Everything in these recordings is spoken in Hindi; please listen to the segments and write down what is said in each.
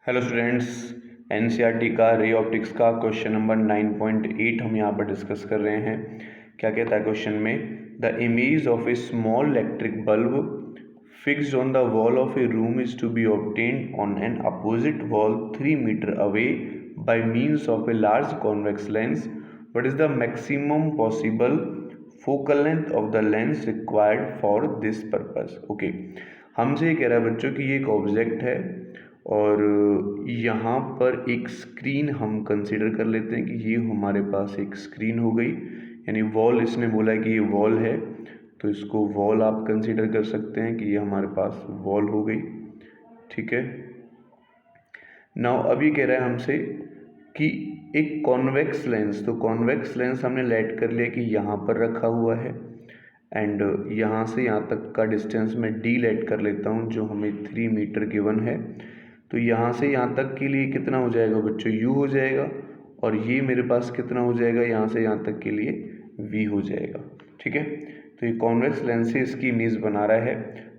हेलो स्टूडेंट्स, एनसीईआरटी का रे ऑप्टिक्स का क्वेश्चन नंबर 9.8 हम यहाँ पर डिस्कस कर रहे हैं। क्या कहता है क्वेश्चन में? The image of a small electric bulb fixed on the wall of a room is to be obtained on an opposite wall 3 metre away by means of a large convex lens. What is the maximum possible focal length of the lens required for this purpose. Okay, हमसे ये कह रहा है बच्चों कि ये एक ऑब्जेक्ट है और यहाँ पर एक स्क्रीन हम कंसिडर कर लेते हैं कि ये हमारे पास एक स्क्रीन हो गई, यानी वॉल। इसने बोला है कि ये वॉल है, तो इसको वॉल आप कंसिडर कर सकते हैं कि ये हमारे पास वॉल हो गई। ठीक है, नाउ अभी कह रहा है हमसे कि एक कॉन्वेक्स लेंस, तो कॉन्वेक्स लेंस हमने लेट कर लिया कि यहाँ पर रखा हुआ है एंड यहाँ से यहाँ तक का डिस्टेंस मैं डी लेट कर लेता हूँ जो हमें 3 मीटर गिवन है। तो यहाँ से यहाँ तक के लिए कितना हो जाएगा बच्चों? u हो जाएगा, और ये मेरे पास कितना हो जाएगा? यहाँ से यहाँ तक के लिए v हो जाएगा। ठीक है, तो ये कॉन्वेक्स लेंस से इसकी इमेज बना रहा है।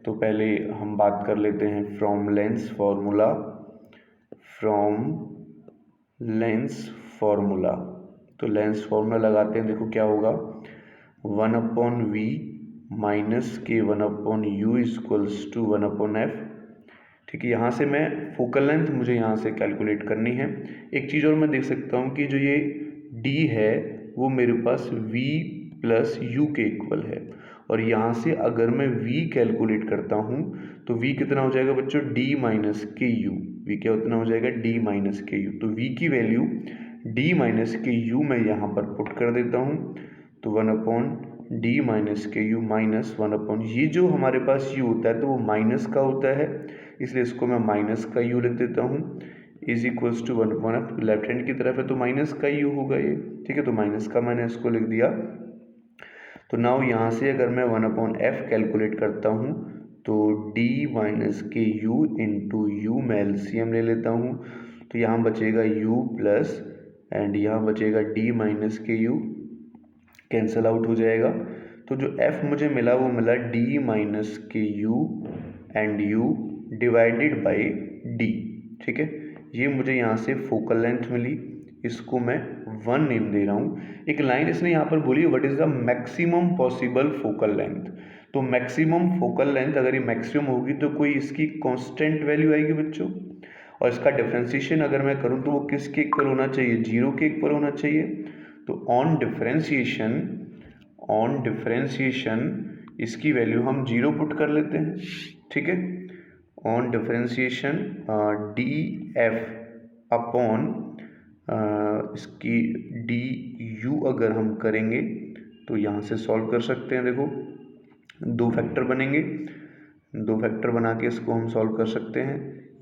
तो पहले हम बात कर लेते हैं फ्रॉम लेंस फार्मूला। तो लेंस फार्मूला लगाते हैं, देखो क्या होगा, 1/v माइनस के 1/u इक्वल्स टू 1/f। ठीक है, यहाँ से मैं फोकल लेंथ मुझे यहाँ से कैलकुलेट करनी है। एक चीज़ और मैं देख सकता हूँ कि जो ये d है वो मेरे पास v प्लस u के इक्वल है, और यहाँ से अगर मैं v कैलकुलेट करता हूँ तो v कितना हो जाएगा बच्चों? d माइनस के यू। v क्या उतना हो जाएगा? d माइनस के यू। तो v की वैल्यू d माइनस के यू मैं यहाँ पर पुट कर देता हूँ, तो 1/d माइनस के यू माइनस 1/, ये जो हमारे पास u होता है तो वो माइनस का होता है, इसलिए इसको मैं माइनस का u लिख देता हूँ, is equals to 1/f। Left hand की तरफ है तो माइनस का u होगा ये। ठीक है, तो माइनस का मैंने इसको लिख दिया। तो नाउ यहाँ से अगर मैं 1/f कैलकुलेट करता हूँ तो d माइनस के u इंटू यू मैं एलसीएम ले लेता हूँ, तो यहाँ बचेगा u प्लस एंड यहाँ बचेगा d माइनस के u, कैंसल आउट हो जाएगा। तो जो f मुझे मिला वो मिला d माइनस के you and u divided by d। ठीक है, ये मुझे यहाँ से फोकल लेंथ मिली, इसको मैं 1 नेम दे रहा हूँ। एक लाइन इसने यहाँ पर बोली, what is the maximum possible focal length. तो मैक्सिमम फोकल लेंथ अगर ये मैक्सिमम होगी तो कोई इसकी कांस्टेंट वैल्यू आएगी बच्चों, और इसका डिफरेंशिएशन अगर मैं करूँ तो वो किसके इक्वल होना चाहिए? 0 के इक्वल होना चाहिए। तो ऑन डिफरेंशिएशन इसकी वैल्यू हम 0 पुट कर लेते हैं। ठीक है, on differentiation D F upon इसकी डी यू अगर हम करेंगे तो यहाँ से सॉल्व कर सकते हैं। देखो दो फैक्टर बनेंगे, दो फैक्टर बना के इसको हम सॉल्व कर सकते हैं।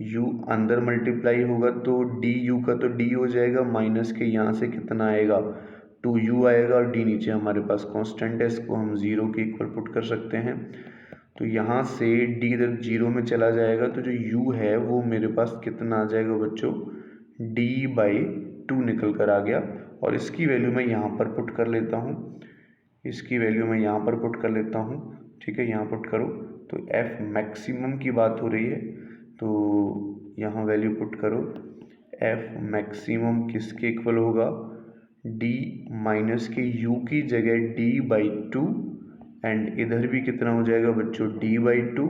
u अंदर मल्टीप्लाई होगा तो डी यू का तो d हो जाएगा, माइनस के यहाँ से कितना आएगा? 2u आएगा, और d नीचे हमारे पास कांस्टेंट है, इसको हम 0 के इक्वल पुट कर सकते हैं। तो यहाँ से d इधर 0 में चला जाएगा, तो जो u है वो मेरे पास कितना आ जाएगा बच्चों? d/2 निकल कर आ गया, और इसकी वैल्यू मैं यहाँ पर पुट कर लेता हूँ, इसकी वैल्यू मैं यहाँ पर पुट कर लेता हूँ। ठीक है, यहाँ पुट करो तो f मैक्सिमम की बात हो रही है, तो यहाँ वैल्यू पुट करो, f मैक्सिमम किसके इक्वल होगा? d माइनस के u की जगह d/2, एंड इधर भी कितना हो जाएगा बच्चों? d/2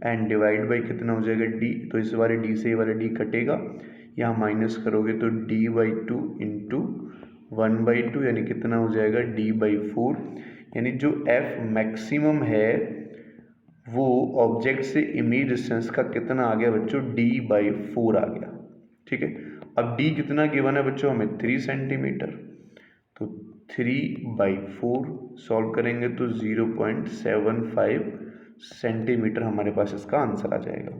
एंड डिवाइड बाई कितना हो जाएगा? d। तो इस वाले d से ये वाला d कटेगा, यहाँ माइनस करोगे तो d/2 इंटू 1/2 यानी कितना हो जाएगा? d/4। यानी जो f मैक्सिमम है वो ऑब्जेक्ट से इमेज डिस्टेंस का कितना आ गया बच्चों? d/4 आ गया। ठीक है, अब d कितना गिवन है बच्चों हमें? 3 सेंटीमीटर, तो 3/4 सॉल्व करेंगे तो 0.75 सेंटीमीटर हमारे पास इसका आंसर आ जाएगा।